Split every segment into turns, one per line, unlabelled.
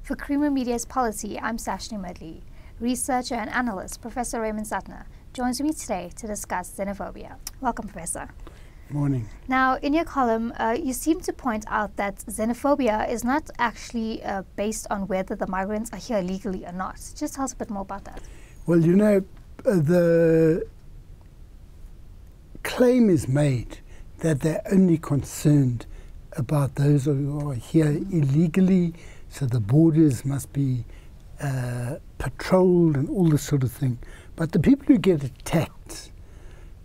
For Creamer Media's Polity, I'm Sashni Medley. Researcher and analyst Professor Raymond Suttner joins me today to discuss xenophobia. Welcome, Professor.
Morning.
Now, in your column, you seem to point out that xenophobia is not actually based on whether the migrants are here legally or not. Just tell us a bit more about that.
Well, you know, the claim is made that they're only concerned about those who are here illegally, so the borders must be patrolled and all this sort of thing. But the people who get attacked,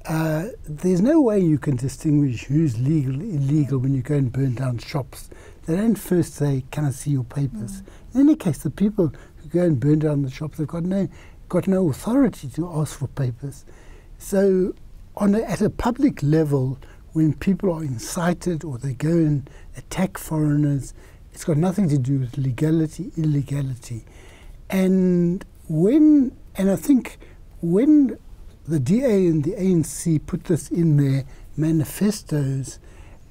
there's no way you can distinguish who's legal, illegal when you go and burn down shops. They don't first say, "Can I see your papers?" In any case, the people who go and burn down the shops have got no authority to ask for papers. So at a public level, when people are incited or they go and attack foreigners, it's got nothing to do with legality, illegality. And I think when the DA and the ANC put this in their manifestos,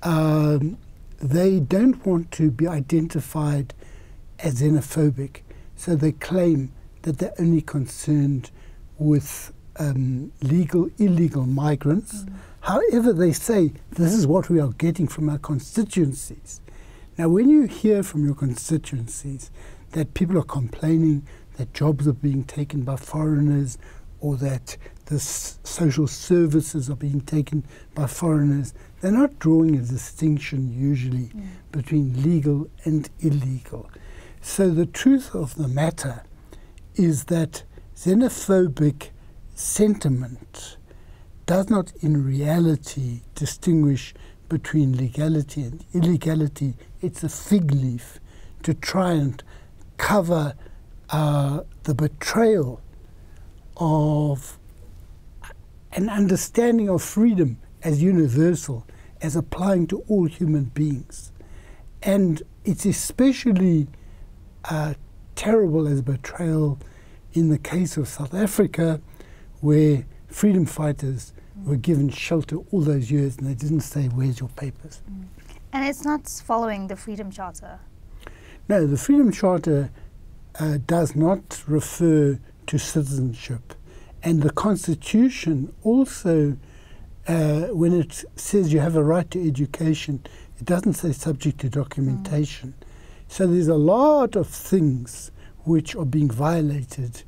they don't want to be identified as xenophobic. So they claim that they're only concerned with legal, illegal migrants. However, they say this is what we are getting from our constituencies. Now, when you hear from your constituencies that people are complaining that jobs are being taken by foreigners or that the social services are being taken by foreigners, they're not drawing a distinction usually between legal and illegal. So the truth of the matter is that xenophobic sentiment does not in reality distinguish between legality and illegality. It's a fig leaf to try and cover the betrayal of an understanding of freedom as universal, as applying to all human beings. And it's especially terrible as betrayal in the case of South Africa, where freedom fighters were given shelter all those years and they didn't say, "Where's your papers?"
And it's not following the Freedom Charter.
No, the Freedom Charter does not refer to citizenship. And the Constitution also, when it says you have a right to education, it doesn't say subject to documentation. So there's a lot of things which are being violated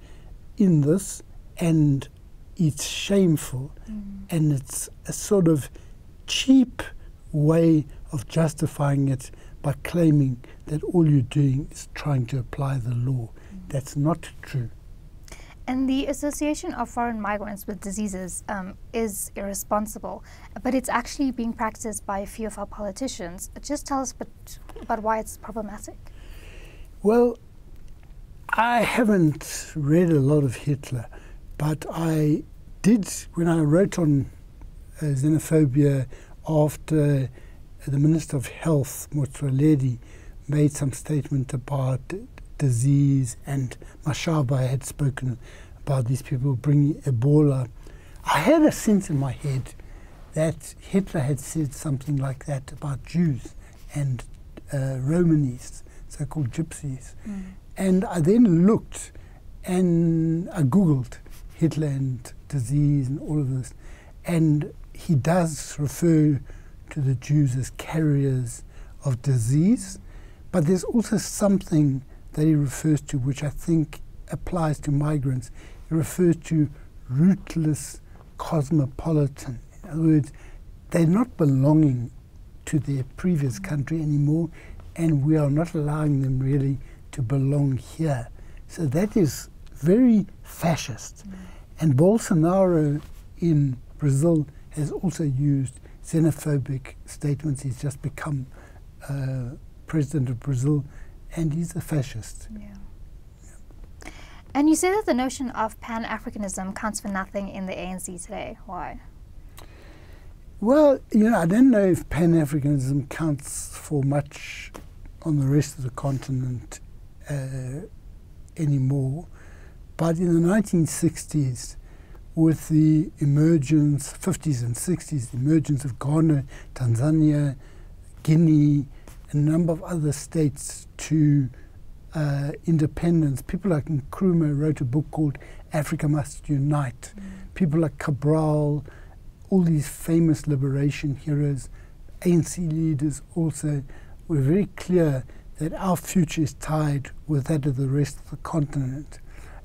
in this, and it's shameful, and it's a sort of cheap way of justifying it by claiming that all you're doing is trying to apply the law. That's not true.
And the association of foreign migrants with diseases is irresponsible, but it's actually being practiced by a few of our politicians. Just tell us about why it's problematic.
Well, I haven't read a lot of Hitler, but I did, when I wrote on xenophobia after the Minister of Health, Motsoaledi, made some statement about disease, and Mashaba had spoken about these people bringing Ebola. I had a sense in my head that Hitler had said something like that about Jews and Romanies, so-called gypsies. And I then looked and I Googled Hitler and disease and all of this, and he does refer to the Jews as carriers of disease, but there's also something that he refers to which I think applies to migrants. He refers to rootless cosmopolitan. In other words, they're not belonging to their previous country anymore, and we are not allowing them really to belong here. So that is very fascist. And Bolsonaro in Brazil has also used xenophobic statements. He's just become president of Brazil, and he's a fascist.
And you say that the notion of Pan-Africanism counts for nothing in the ANC today. Why?
Well, you know, I don't know if Pan-Africanism counts for much on the rest of the continent anymore. But in the 1960s, with the emergence, 50s and 60s, the emergence of Ghana, Tanzania, Guinea, a number of other states to independence. People like Nkrumah wrote a book called Africa Must Unite. People like Cabral, all these famous liberation heroes, ANC leaders also, were very clear that our future is tied with that of the rest of the continent.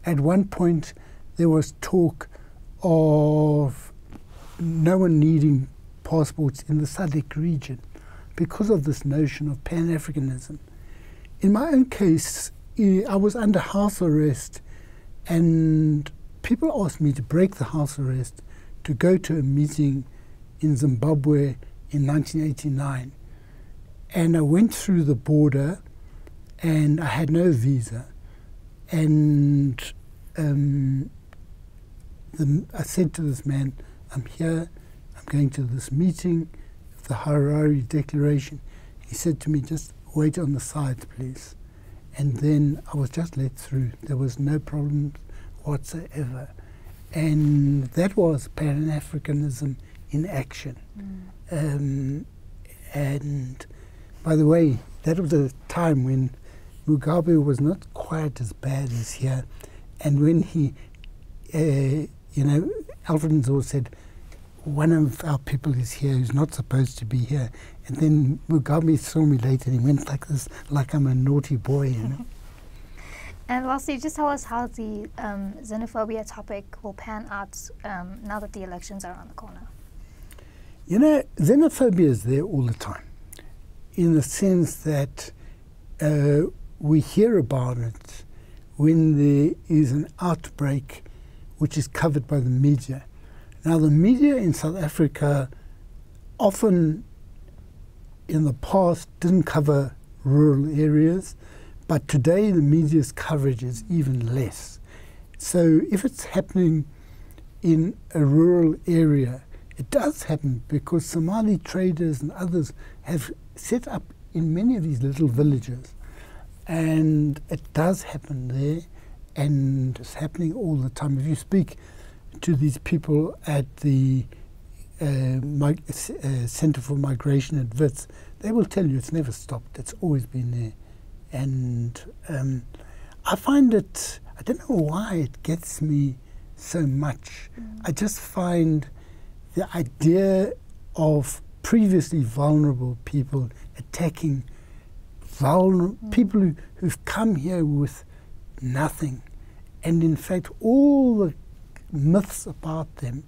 At one point, there was talk of no one needing passports in the SADC region because of this notion of Pan-Africanism. In my own case, I was under house arrest, and people asked me to break the house arrest to go to a meeting in Zimbabwe in 1989. And I went through the border, and I had no visa. And I said to this man, I'm here, I'm going to this meeting, the Harare Declaration. He said to me, just wait on the side, please. And then I was just let through. There was no problem whatsoever. And that was Pan-Africanism in action. And by the way, that was a time when Mugabe was not quite as bad as here. And when he, Alfred Nzo said, one of our people is here who's not supposed to be here. And then Mugabe saw me later and he went like this, like I'm a naughty boy,
And lastly, just tell us how the xenophobia topic will pan out now that the elections are around the corner.
Xenophobia is there all the time, in the sense that we hear about it when there is an outbreak which is covered by the media. Now, the media in South Africa often in the past didn't cover rural areas, but today the media's coverage is even less. So if it's happening in a rural area, it does happen because Somali traders and others have set up in many of these little villages. And it does happen there, and it's happening all the time. If you speak to these people at the Center for Migration at Wits, they will tell you it's never stopped. It's always been there. And I find it, I don't know why it gets me so much. I just find the idea of previously vulnerable people attacking people who've come here with nothing. And in fact, all the myths about them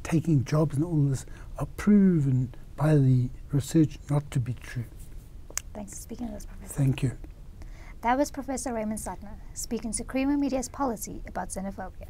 taking jobs and all this are proven by the research not to be true.
Thanks for speaking to us, Professor.
Thank you.
That was Professor Raymond Suttner speaking to Creamer Media's Polity about xenophobia.